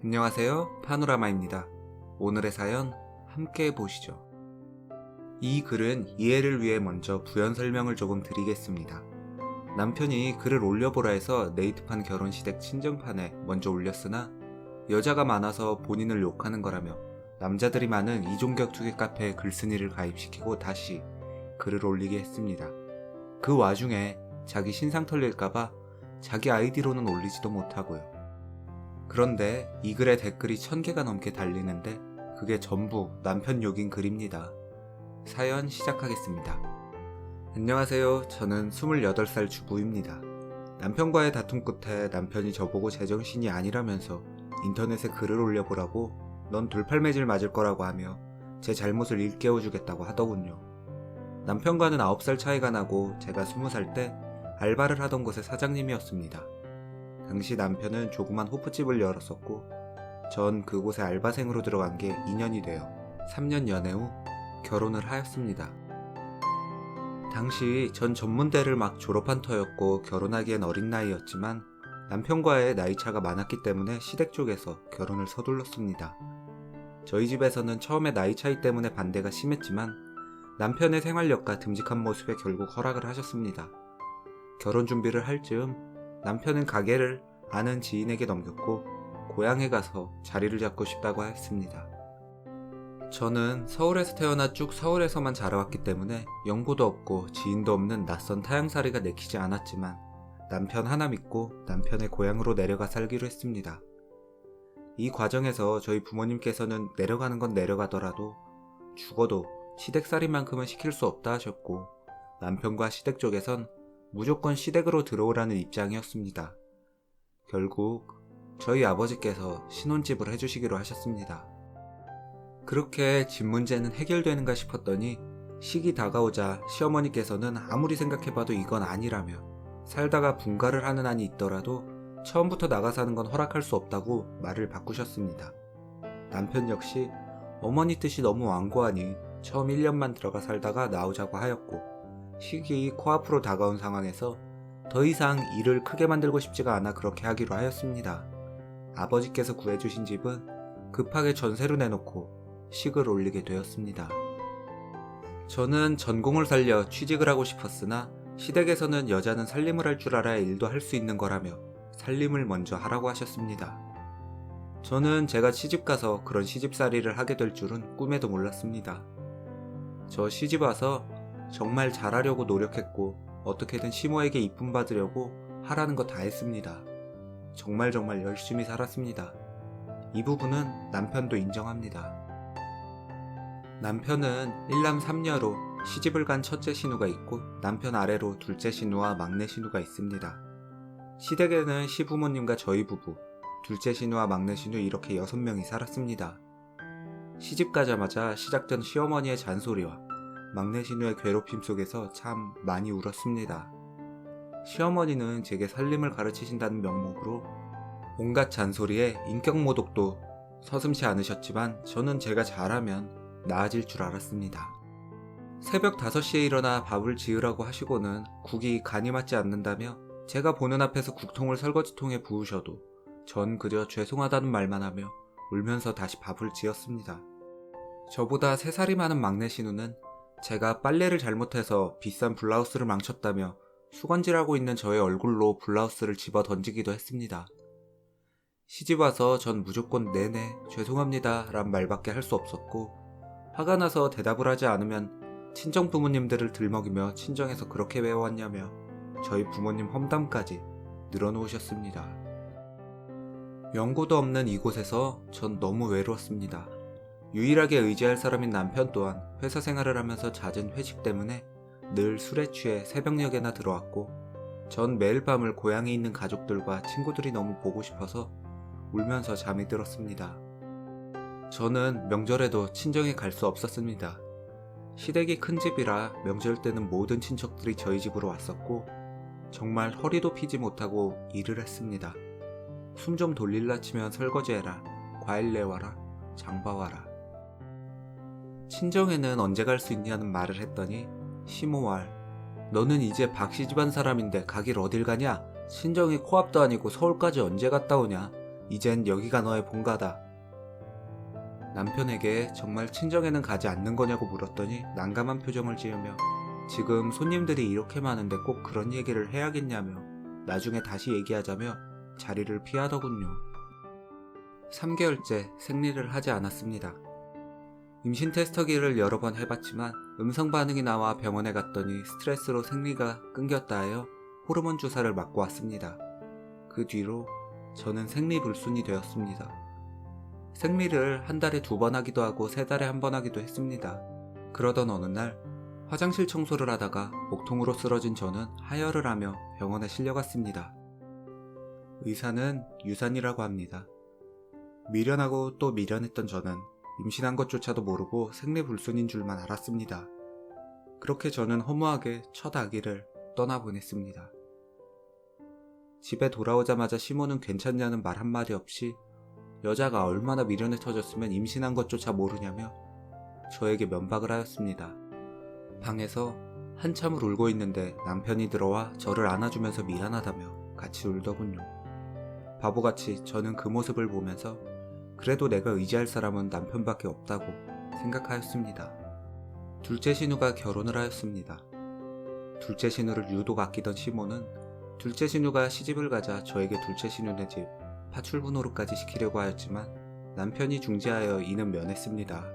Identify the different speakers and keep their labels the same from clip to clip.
Speaker 1: 안녕하세요, 파노라마입니다. 오늘의 사연 함께 보시죠. 이 글은 이해를 위해 먼저 부연 설명을 조금 드리겠습니다. 남편이 글을 올려보라 해서 네이트판 결혼시댁 친정판에 먼저 올렸으나 여자가 많아서 본인을 욕하는 거라며 남자들이 많은 이종격 투기 카페에 글쓴이를 가입시키고 다시 글을 올리게 했습니다. 그 와중에 자기 신상 털릴까봐 자기 아이디로는 올리지도 못하고요. 그런데 이 글에 댓글이 1000개가 넘게 달리는데 그게 전부 남편 욕인 글입니다. 사연 시작하겠습니다. 안녕하세요. 저는 28살 주부입니다. 남편과의 다툼 끝에 남편이 저보고 제정신이 아니라면서 인터넷에 글을 올려보라고 넌 돌팔매질 맞을 거라고 하며 제 잘못을 일깨워주겠다고 하더군요. 남편과는 9살 차이가 나고 제가 20살 때 알바를 하던 곳의 사장님이었습니다. 당시 남편은 조그만 호프집을 열었었고 전 그곳에 알바생으로 들어간 게 2년이 되어 3년 연애 후 결혼을 하였습니다. 당시 전 전문대를 막 졸업한 터였고 결혼하기엔 어린 나이였지만 남편과의 나이차가 많았기 때문에 시댁 쪽에서 결혼을 서둘렀습니다. 저희 집에서는 처음에 나이 차이 때문에 반대가 심했지만 남편의 생활력과 듬직한 모습에 결국 허락을 하셨습니다. 결혼 준비를 할 즈음 남편은 가게를 아는 지인에게 넘겼고 고향에 가서 자리를 잡고 싶다고 하였습니다. 저는 서울에서 태어나 쭉 서울에서만 자라왔기 때문에 연고도 없고 지인도 없는 낯선 타향살이가 내키지 않았지만 남편 하나 믿고 남편의 고향으로 내려가 살기로 했습니다. 이 과정에서 저희 부모님께서는 내려가는 건 내려가더라도 죽어도 시댁살이만큼은 시킬 수 없다 하셨고 남편과 시댁 쪽에선 무조건 시댁으로 들어오라는 입장이었습니다. 결국 저희 아버지께서 신혼집을 해주시기로 하셨습니다. 그렇게 집 문제는 해결되는가 싶었더니 시기 다가오자 시어머니께서는 아무리 생각해봐도 이건 아니라며 살다가 분가를 하는 한이 있더라도 처음부터 나가 사는 건 허락할 수 없다고 말을 바꾸셨습니다. 남편 역시 어머니 뜻이 너무 완고하니 처음 1년만 들어가 살다가 나오자고 하였고 시기 코앞으로 다가온 상황에서 더 이상 일을 크게 만들고 싶지가 않아 그렇게 하기로 하였습니다. 아버지께서 구해주신 집은 급하게 전세로 내놓고 식을 올리게 되었습니다. 저는 전공을 살려 취직을 하고 싶었으나 시댁에서는 여자는 살림을 할 줄 알아야 일도 할 수 있는 거라며 살림을 먼저 하라고 하셨습니다. 저는 제가 시집가서 그런 시집살이를 하게 될 줄은 꿈에도 몰랐습니다. 저 시집 와서 정말 잘하려고 노력했고 어떻게든 시모에게 이쁨 받으려고 하라는 거 다 했습니다. 정말 열심히 살았습니다. 이 부분은 남편도 인정합니다. 남편은 1남 3녀로 시집을 간 첫째 신우가 있고 남편 아래로 둘째 신우와 막내 신우가 있습니다. 시댁에는 시부모님과 저희 부부, 둘째 신우와 막내 신우 이렇게 6명이 살았습니다. 시집 가자마자 시작된 시어머니의 잔소리와 막내 신우의 괴롭힘 속에서 참 많이 울었습니다. 시어머니는 제게 살림을 가르치신다는 명목으로 온갖 잔소리에 인격 모독도 서슴지 않으셨지만 저는 제가 잘하면 나아질 줄 알았습니다. 새벽 5시에 일어나 밥을 지으라고 하시고는 국이 간이 맞지 않는다며 제가 보는 앞에서 국통을 설거지통에 부으셔도 전 그저 죄송하다는 말만 하며 울면서 다시 밥을 지었습니다. 저보다 3살이 많은 막내 신우는 제가 빨래를 잘못해서 비싼 블라우스를 망쳤다며 수건질하고 있는 저의 얼굴로 블라우스를 집어 던지기도 했습니다. 시집와서 전 무조건 네네 죄송합니다 란 말밖에 할 수 없었고 화가 나서 대답을 하지 않으면 친정 부모님들을 들먹이며 친정에서 그렇게 배워왔냐며 저희 부모님 험담까지 늘어놓으셨습니다. 연고도 없는 이곳에서 전 너무 외로웠습니다. 유일하게 의지할 사람인 남편 또한 회사 생활을 하면서 잦은 회식 때문에 늘 술에 취해 새벽녘에나 들어왔고 전 매일 밤을 고향에 있는 가족들과 친구들이 너무 보고 싶어서 울면서 잠이 들었습니다. 저는 명절에도 친정에 갈 수 없었습니다. 시댁이 큰 집이라 명절 때는 모든 친척들이 저희 집으로 왔었고 정말 허리도 피지 못하고 일을 했습니다. 숨 좀 돌릴라 치면 설거지해라, 과일 내와라, 장 봐와라. 친정에는 언제 갈 수 있냐는 말을 했더니 시모왈 너는 이제 박씨 집안 사람인데 가길 어딜 가냐? 친정이 코앞도 아니고 서울까지 언제 갔다 오냐? 이젠 여기가 너의 본가다. 남편에게 정말 친정에는 가지 않는 거냐고 물었더니 난감한 표정을 지으며 지금 손님들이 이렇게 많은데 꼭 그런 얘기를 해야겠냐며 나중에 다시 얘기하자며 자리를 피하더군요. 3개월째 생리를 하지 않았습니다. 임신 테스터기를 여러 번 해봤지만 음성 반응이 나와 병원에 갔더니 스트레스로 생리가 끊겼다 하여 호르몬 주사를 맞고 왔습니다. 그 뒤로 저는 생리불순이 되었습니다. 생리를 한 달에 2번 하기도 하고 3달에 1번 하기도 했습니다. 그러던 어느 날 화장실 청소를 하다가 목통으로 쓰러진 저는 하혈을 하며 병원에 실려갔습니다. 의사는 유산이라고 합니다. 미련하고 또 미련했던 저는 임신한 것조차도 모르고 생리불순인 줄만 알았습니다. 그렇게 저는 허무하게 첫 아기를 떠나보냈습니다. 집에 돌아오자마자 시모는 괜찮냐는 말 한마디 없이 여자가 얼마나 미련에 터졌으면 임신한 것조차 모르냐며 저에게 면박을 하였습니다. 방에서 한참을 울고 있는데 남편이 들어와 저를 안아주면서 미안하다며 같이 울더군요. 바보같이 저는 그 모습을 보면서 그래도 내가 의지할 사람은 남편밖에 없다고 생각하였습니다. 둘째 신우가 결혼을 하였습니다. 둘째 신우를 유독 아끼던 시모는 둘째 신우가 시집을 가자 저에게 둘째 신우네 집 파출부 노릇까지 시키려고 하였지만 남편이 중지하여 이는 면했습니다.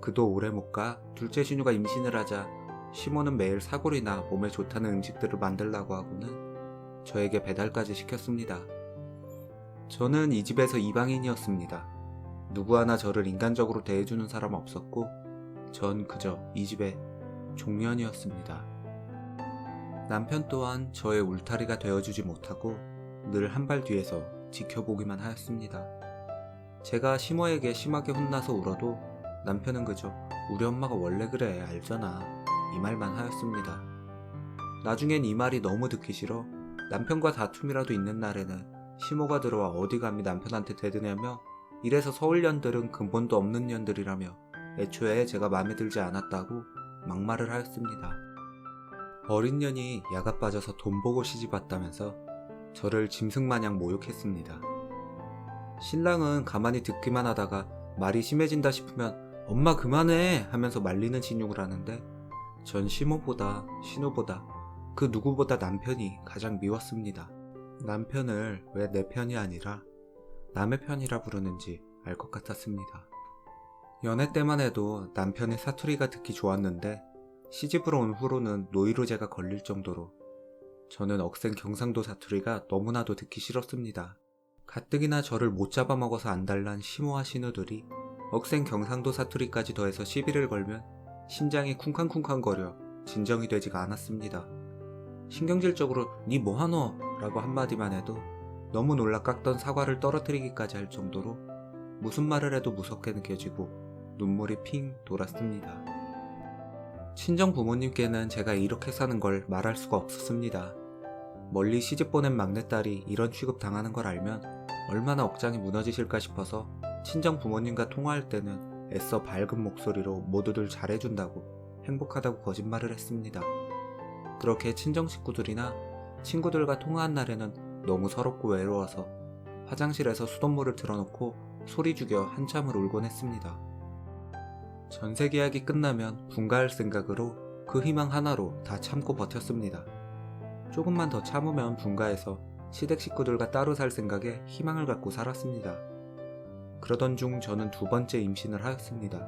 Speaker 1: 그도 오래 못 가 둘째 신우가 임신을 하자 시모는 매일 사골이나 몸에 좋다는 음식들을 만들라고 하고는 저에게 배달까지 시켰습니다. 저는 이 집에서 이방인이었습니다. 누구 하나 저를 인간적으로 대해주는 사람 없었고 전 그저 이 집의 종년이었습니다. 남편 또한 저의 울타리가 되어주지 못하고 늘 한 발 뒤에서 지켜보기만 하였습니다. 제가 시모에게 심하게 혼나서 울어도 남편은 그저 우리 엄마가 원래 그래 알잖아 이 말만 하였습니다. 나중엔 이 말이 너무 듣기 싫어 남편과 다툼이라도 있는 날에는 시모가 들어와 어디 감히 남편한테 대드냐며 이래서 서울년들은 근본도 없는 년들이라며 애초에 제가 마음에 들지 않았다고 막말을 하였습니다. 어린 년이 야가 빠져서 돈 보고 시집 왔다면서 저를 짐승마냥 모욕했습니다. 신랑은 가만히 듣기만 하다가 말이 심해진다 싶으면 엄마 그만해 하면서 말리는 진육을 하는데 전 시모보다 신우보다 그 누구보다 남편이 가장 미웠습니다. 남편을 왜 내 편이 아니라 남의 편이라 부르는지 알 것 같았습니다. 연애 때만 해도 남편의 사투리가 듣기 좋았는데 시집으로 온 후로는 노이로제가 걸릴 정도로 저는 억센 경상도 사투리가 너무나도 듣기 싫었습니다. 가뜩이나 저를 못 잡아먹어서 안달난 시모와 신우들이 억센 경상도 사투리까지 더해서 시비를 걸면 심장이 쿵쾅쿵쾅거려 진정이 되지가 않았습니다. 신경질적으로 니 뭐하노? 라고 한마디만 해도 너무 놀라 깎던 사과를 떨어뜨리기까지 할 정도로 무슨 말을 해도 무섭게 느껴지고 눈물이 핑 돌았습니다. 친정 부모님께는 제가 이렇게 사는 걸 말할 수가 없었습니다. 멀리 시집 보낸 막내딸이 이런 취급 당하는 걸 알면 얼마나 억장이 무너지실까 싶어서 친정 부모님과 통화할 때는 애써 밝은 목소리로 모두들 잘해준다고 행복하다고 거짓말을 했습니다. 그렇게 친정 식구들이나 친구들과 통화한 날에는 너무 서럽고 외로워서 화장실에서 수돗물을 틀어놓고 소리 죽여 한참을 울곤 했습니다. 전세 계약이 끝나면 분가할 생각으로 그 희망 하나로 다 참고 버텼습니다. 조금만 더 참으면 분가해서 시댁 식구들과 따로 살 생각에 희망을 갖고 살았습니다. 그러던 중 저는 2번째 임신을 하였습니다.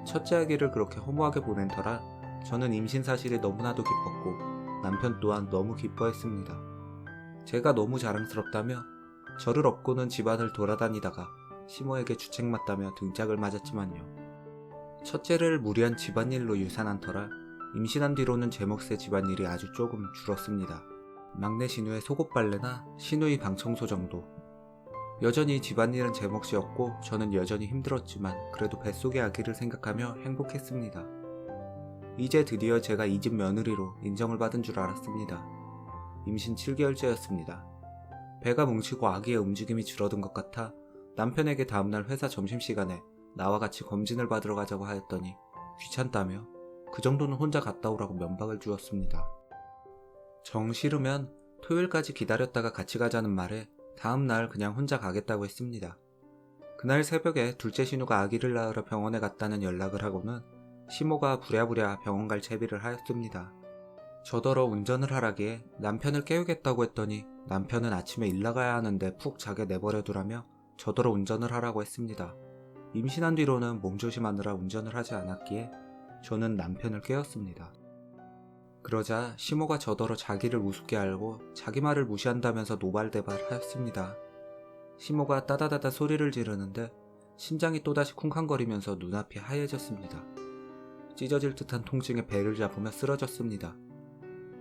Speaker 1: 첫째 아기를 그렇게 허무하게 보낸 터라 저는 임신 사실이 너무나도 기뻤고 남편 또한 너무 기뻐했습니다. 제가 너무 자랑스럽다며 저를 업고는 집안을 돌아다니다가 시모에게 주책 맞다며 등짝을 맞았지만요. 첫째를 무리한 집안일로 유산한 터라 임신한 뒤로는 제 몫의 집안일이 아주 조금 줄었습니다. 막내 신우의 속옷 빨래나 신우의 방 청소 정도. 여전히 집안일은 제 몫이었고 저는 여전히 힘들었지만 그래도 뱃속의 아기를 생각하며 행복했습니다. 이제 드디어 제가 이 집 며느리로 인정을 받은 줄 알았습니다. 임신 7개월째였습니다. 배가 뭉치고 아기의 움직임이 줄어든 것 같아 남편에게 다음날 회사 점심시간에 나와 같이 검진을 받으러 가자고 하였더니 귀찮다며 그 정도는 혼자 갔다 오라고 면박을 주었습니다. 정 싫으면 토요일까지 기다렸다가 같이 가자는 말에 다음날 그냥 혼자 가겠다고 했습니다. 그날 새벽에 둘째 신우가 아기를 낳으러 병원에 갔다는 연락을 하고는 시모가 부랴부랴 병원 갈 채비를 하였습니다. 저더러 운전을 하라기에 남편을 깨우겠다고 했더니 남편은 아침에 일 나가야 하는데 푹 자게 내버려두라며 저더러 운전을 하라고 했습니다. 임신한 뒤로는 몸조심하느라 운전을 하지 않았기에 저는 남편을 깨웠습니다. 그러자 시모가 저더러 자기를 우습게 알고 자기 말을 무시한다면서 노발대발 하였습니다. 시모가 따다다다 소리를 지르는데 심장이 또다시 쿵쾅거리면서 눈앞이 하얘졌습니다. 찢어질 듯한 통증에 배를 잡으며 쓰러졌습니다.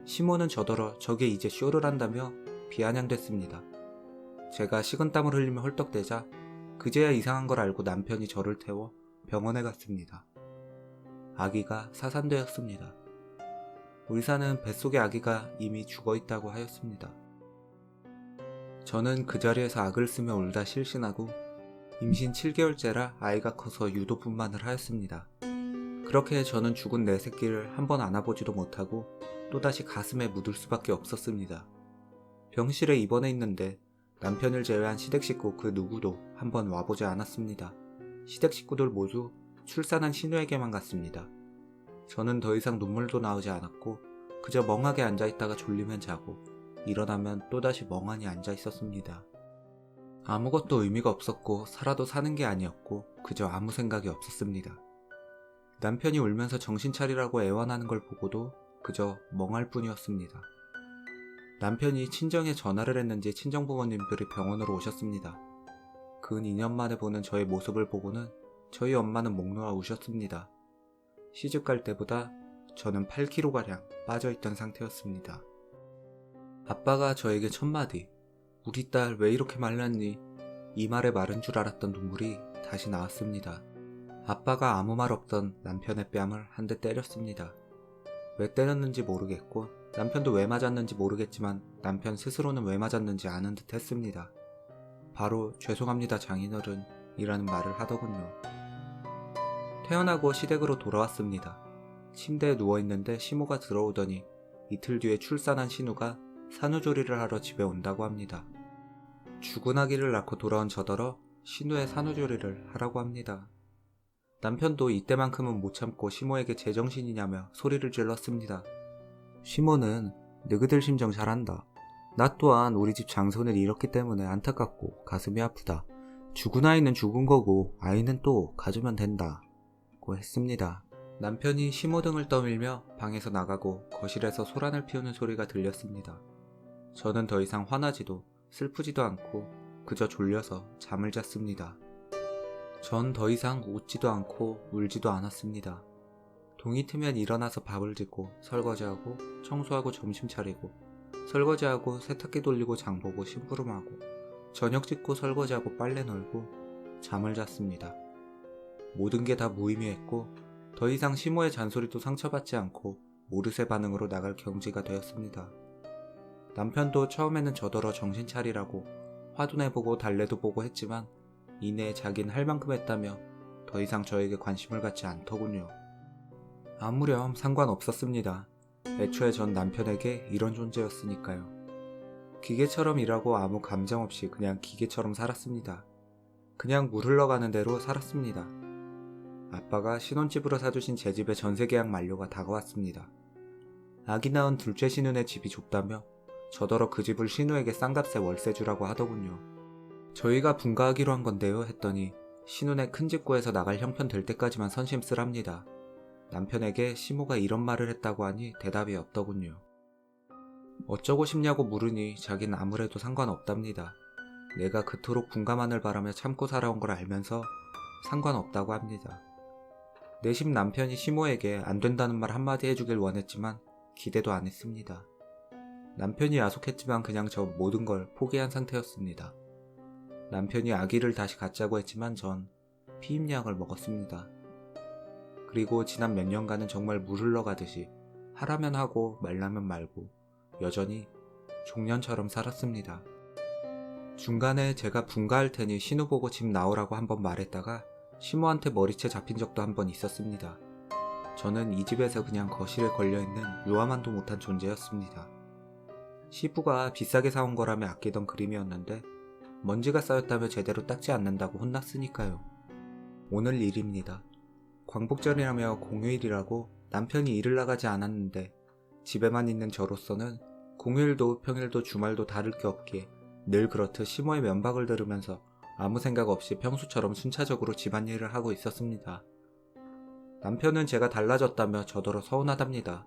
Speaker 1: 시모는 저더러 저게 이제 쇼를 한다며 비아냥댔습니다. 제가 식은땀을 흘리며 헐떡대자 그제야 이상한 걸 알고 남편이 저를 태워 병원에 갔습니다. 아기가 사산되었습니다. 의사는 뱃속의 아기가 이미 죽어있다고 하였습니다. 저는 그 자리에서 악을 쓰며 울다 실신하고 임신 7개월째라 아이가 커서 유도분만을 하였습니다. 그렇게 저는 죽은 내 새끼를 한 번 안아보지도 못하고 또다시 가슴에 묻을 수밖에 없었습니다. 병실에 입원해 있는데 남편을 제외한 시댁 식구 그 누구도 한 번 와보지 않았습니다. 시댁 식구들 모두 출산한 신우에게만 갔습니다. 저는 더 이상 눈물도 나오지 않았고 그저 멍하게 앉아있다가 졸리면 자고 일어나면 또다시 멍하니 앉아있었습니다. 아무것도 의미가 없었고 살아도 사는 게 아니었고 그저 아무 생각이 없었습니다. 남편이 울면서 정신 차리라고 애원하는 걸 보고도 그저 멍할 뿐이었습니다. 남편이 친정에 전화를 했는지 친정부모님들이 병원으로 오셨습니다. 근 2년 만에 보는 저의 모습을 보고는 저희 엄마는 목 놓아 우셨습니다. 시집갈 때보다 저는 8kg가량 빠져있던 상태였습니다. 아빠가 저에게 첫마디 "우리 딸 왜 이렇게 말랐니?" 이 말에 마른 줄 알았던 눈물이 다시 나왔습니다. 아빠가 아무 말 없던 남편의 뺨을 한 대 때렸습니다. 왜 때렸는지 모르겠고 남편도 왜 맞았는지 모르겠지만 남편 스스로는 왜 맞았는지 아는 듯 했습니다. 바로 "죄송합니다 장인어른" 이라는 말을 하더군요. 퇴원하고 시댁으로 돌아왔습니다. 침대에 누워있는데 시모가 들어오더니 이틀 뒤에 출산한 신우가 산후조리를 하러 집에 온다고 합니다. 죽은 아기를 낳고 돌아온 저더러 신우의 산후조리를 하라고 합니다. 남편도 이때만큼은 못 참고 시모에게 제정신이냐며 소리를 질렀습니다. 시모는 "너희들 심정 잘 안다. 나 또한 우리 집 장손을 잃었기 때문에 안타깝고 가슴이 아프다. 죽은 아이는 죽은 거고 아이는 또 가지면 된다 고 했습니다. 남편이 시모 등을 떠밀며 방에서 나가고 거실에서 소란을 피우는 소리가 들렸습니다. 저는 더 이상 화나지도 슬프지도 않고 그저 졸려서 잠을 잤습니다. 전 더 이상 웃지도 않고 울지도 않았습니다. 동이 트면 일어나서 밥을 짓고 설거지하고 청소하고 점심 차리고 설거지하고 세탁기 돌리고 장보고 심부름하고 저녁 짓고 설거지하고 빨래 널고 잠을 잤습니다. 모든 게 다 무의미했고 더 이상 시모의 잔소리도 상처받지 않고 모르쇠 반응으로 나갈 경지가 되었습니다. 남편도 처음에는 저더러 정신 차리라고 화도 내보고 달래도 보고 했지만 이내 자긴 할 만큼 했다며 더 이상 저에게 관심을 갖지 않더군요. 아무렴 상관없었습니다. 애초에 전 남편에게 이런 존재였으니까요. 기계처럼 일하고 아무 감정 없이 그냥 기계처럼 살았습니다. 그냥 물 흘러가는 대로 살았습니다. 아빠가 신혼집으로 사주신 제 집의 전세계약 만료가 다가왔습니다. 아기 낳은 둘째 신우네 집이 좁다며 저더러 그 집을 신우에게 싼 값에 월세 주라고 하더군요. 저희가 분가하기로 한 건데요 했더니 신우네 큰 집 구해서 나갈 형편 될 때까지만 선심 쓰랍니다. 남편에게 시모가 이런 말을 했다고 하니 대답이 없더군요. 어쩌고 싶냐고 물으니 자긴 아무래도 상관없답니다. 내가 그토록 분가만을 바라며 참고 살아온 걸 알면서 상관없다고 합니다. 내심 남편이 시모에게 안 된다는 말 한마디 해주길 원했지만 기대도 안 했습니다. 남편이 야속했지만 그냥 저 모든 걸 포기한 상태였습니다. 남편이 아기를 다시 갖자고 했지만 전 피임약을 먹었습니다. 그리고 지난 몇 년간은 정말 물 흘러가듯이 하라면 하고 말라면 말고 여전히 종년처럼 살았습니다. 중간에 제가 분가할 테니 신우 보고 집 나오라고 한번 말했다가 시모한테 머리채 잡힌 적도 한 번 있었습니다. 저는 이 집에서 그냥 거실에 걸려있는 요아만도 못한 존재였습니다. 시부가 비싸게 사온 거라며 아끼던 그림이었는데 먼지가 쌓였다며 제대로 닦지 않는다고 혼났으니까요. 오늘 일입니다. 광복절이라며 공휴일이라고 남편이 일을 나가지 않았는데 집에만 있는 저로서는 공휴일도 평일도 주말도 다를 게 없기에 늘 그렇듯 시모의 면박을 들으면서 아무 생각 없이 평소처럼 순차적으로 집안일을 하고 있었습니다. 남편은 제가 달라졌다며 저더러 서운하답니다.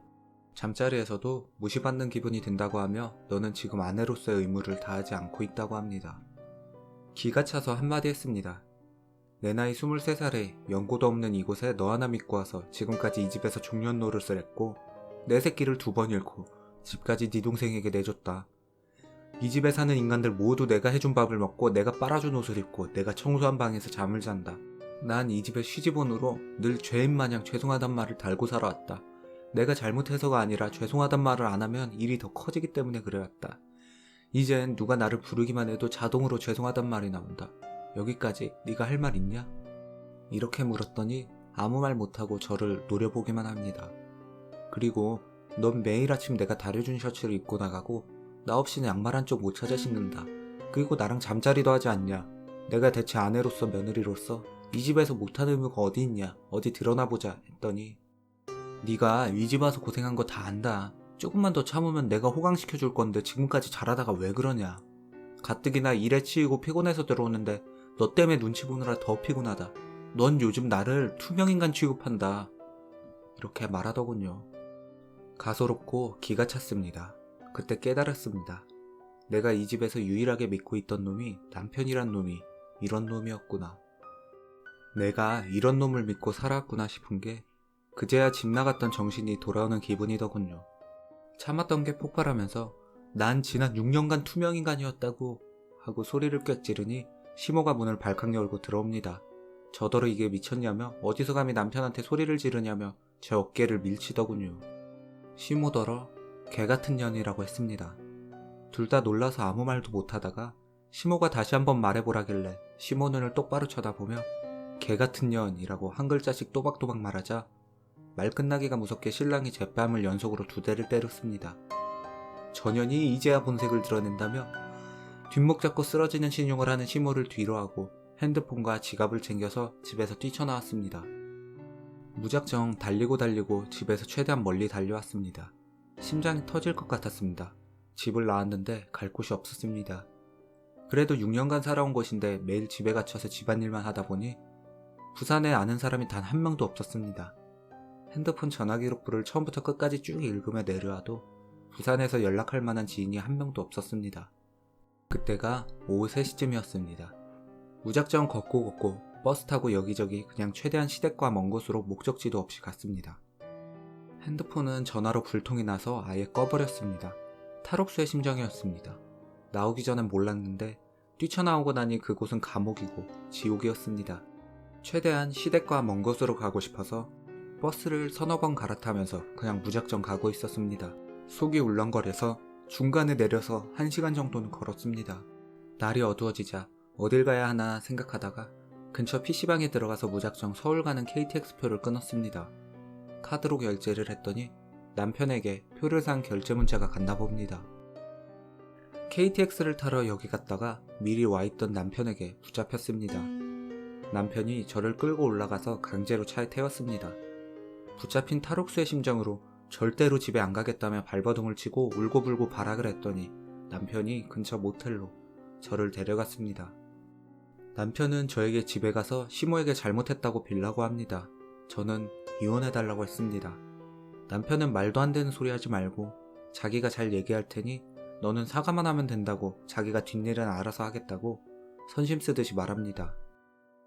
Speaker 1: 잠자리에서도 무시받는 기분이 든다고 하며 너는 지금 아내로서의 의무를 다하지 않고 있다고 합니다. 기가 차서 한마디 했습니다. 내 나이 23살에 연고도 없는 이곳에 너 하나 믿고 와서 지금까지 이 집에서 중년 노릇을 했고 내 새끼를 2번 잃고 집까지 네 동생에게 내줬다. 이 집에 사는 인간들 모두 내가 해준 밥을 먹고 내가 빨아준 옷을 입고 내가 청소한 방에서 잠을 잔다. 난 이 집의 시집온으로 늘 죄인 마냥 죄송하단 말을 달고 살아왔다. 내가 잘못해서가 아니라 죄송하단 말을 안 하면 일이 더 커지기 때문에 그래왔다. 이젠 누가 나를 부르기만 해도 자동으로 죄송하단 말이 나온다. 여기까지 네가 할 말 있냐? 이렇게 물었더니 아무 말 못하고 저를 노려보기만 합니다. 그리고 넌 매일 아침 내가 다려준 셔츠를 입고 나가고 나 없이는 양말 한쪽 못 찾아 신는다. 그리고 나랑 잠자리도 하지 않냐? 내가 대체 아내로서 며느리로서 이 집에서 못하는 의무가 어디 있냐? 어디 드러나보자 했더니 네가 이 집 와서 고생한 거 다 안다. 조금만 더 참으면 내가 호강시켜줄 건데 지금까지 잘하다가 왜 그러냐? 가뜩이나 일에 치이고 피곤해서 들어오는데 너 때문에 눈치 보느라 더 피곤하다. 넌 요즘 나를 투명인간 취급한다. 이렇게 말하더군요. 가소롭고 기가 찼습니다. 그때 깨달았습니다. 내가 이 집에서 유일하게 믿고 있던 놈이 남편이란 놈이 이런 놈이었구나. 내가 이런 놈을 믿고 살아왔구나 싶은 게 그제야 집 나갔던 정신이 돌아오는 기분이더군요. 참았던 게 폭발하면서 난 지난 6년간 투명인간이었다고 하고 소리를 꽥 지르니 시모가 문을 발칵 열고 들어옵니다. 저더러 이게 미쳤냐며 어디서 감히 남편한테 소리를 지르냐며 제 어깨를 밀치더군요. 시모더러 개같은 년이라고 했습니다. 둘 다 놀라서 아무 말도 못하다가 시모가 다시 한번 말해보라길래 시모 눈을 똑바로 쳐다보며 개같은 년이라고 한 글자씩 또박또박 말하자 말 끝나기가 무섭게 신랑이 제 뺨을 연속으로 2대를 때렸습니다. 전현이 이제야 본색을 드러낸다며 뒷목 잡고 쓰러지는 신용을 하는 시모를 뒤로 하고 핸드폰과 지갑을 챙겨서 집에서 뛰쳐나왔습니다. 무작정 달리고 집에서 최대한 멀리 달려왔습니다. 심장이 터질 것 같았습니다. 집을 나왔는데 갈 곳이 없었습니다. 그래도 6년간 살아온 곳인데 매일 집에 갇혀서 집안일만 하다 보니 부산에 아는 사람이 단 한 명도 없었습니다. 핸드폰 전화기록부를 처음부터 끝까지 쭉 읽으며 내려와도 부산에서 연락할 만한 지인이 한 명도 없었습니다. 그때가 오후 3시쯤이었습니다. 무작정 걷고 버스 타고 여기저기 그냥 최대한 시댁과 먼 곳으로 목적지도 없이 갔습니다. 핸드폰은 전화로 불통이 나서 아예 꺼버렸습니다. 탈옥수의 심정이었습니다. 나오기 전엔 몰랐는데 뛰쳐나오고 나니 그곳은 감옥이고 지옥이었습니다. 최대한 시댁과 먼 곳으로 가고 싶어서 버스를 서너 번 갈아타면서 그냥 무작정 가고 있었습니다. 속이 울렁거려서 중간에 내려서 1시간 정도는 걸었습니다. 날이 어두워지자 어딜 가야 하나 생각하다가 근처 PC방에 들어가서 무작정 서울 가는 KTX표를 끊었습니다. 카드로 결제를 했더니 남편에게 표를 산 결제 문자가 갔나 봅니다. KTX를 타러 여기 갔다가 미리 와있던 남편에게 붙잡혔습니다. 남편이 저를 끌고 올라가서 강제로 차에 태웠습니다. 붙잡힌 탈옥수의 심정으로 절대로 집에 안 가겠다며 발버둥을 치고 울고불고 발악을 했더니 남편이 근처 모텔로 저를 데려갔습니다. 남편은 저에게 집에 가서 시모에게 잘못했다고 빌라고 합니다. 저는 이혼해달라고 했습니다. 남편은 말도 안 되는 소리 하지 말고 자기가 잘 얘기할 테니 너는 사과만 하면 된다고 자기가 뒷일은 알아서 하겠다고 선심 쓰듯이 말합니다.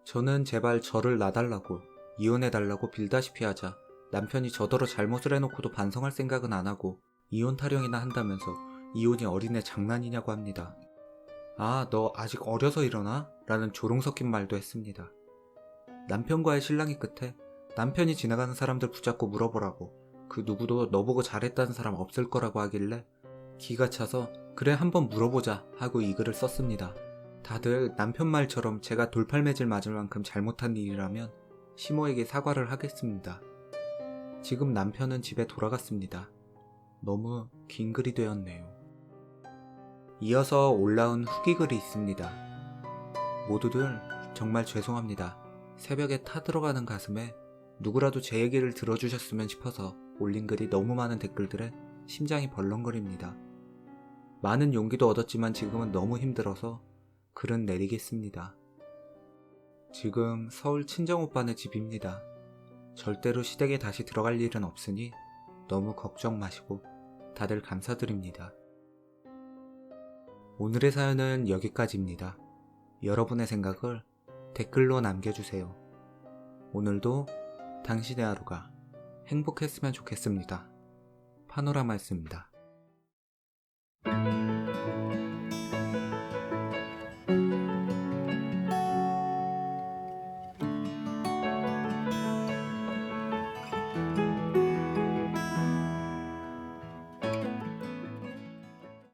Speaker 1: 저는 제발 저를 놔달라고 이혼해달라고 빌다시피 하자 남편이 저더러 잘못을 해놓고도 반성할 생각은 안 하고 이혼 타령이나 한다면서 이혼이 어린애 장난이냐고 합니다. 아, 너 아직 어려서 이러나? 라는 조롱 섞인 말도 했습니다. 남편과의 실랑이 끝에 남편이 지나가는 사람들 붙잡고 물어보라고 그 누구도 너보고 잘했다는 사람 없을 거라고 하길래 기가 차서 그래 한번 물어보자 하고 이 글을 썼습니다. 다들 남편 말처럼 제가 돌팔매질 맞을 만큼 잘못한 일이라면 시모에게 사과를 하겠습니다. 지금 남편은 집에 돌아갔습니다. 너무 긴 글이 되었네요. 이어서 올라온 후기 글이 있습니다. 모두들 정말 죄송합니다. 새벽에 타들어가는 가슴에 누구라도 제 얘기를 들어주셨으면 싶어서 올린 글이 너무 많은 댓글들에 심장이 벌렁거립니다. 많은 용기도 얻었지만 지금은 너무 힘들어서 글은 내리겠습니다. 지금 서울 친정오빠네 집입니다. 절대로 시댁에 다시 들어갈 일은 없으니 너무 걱정 마시고 다들 감사드립니다. 오늘의 사연은 여기까지입니다. 여러분의 생각을 댓글로 남겨주세요. 오늘도 당신의 하루가 행복했으면 좋겠습니다. 파노라마였습니다.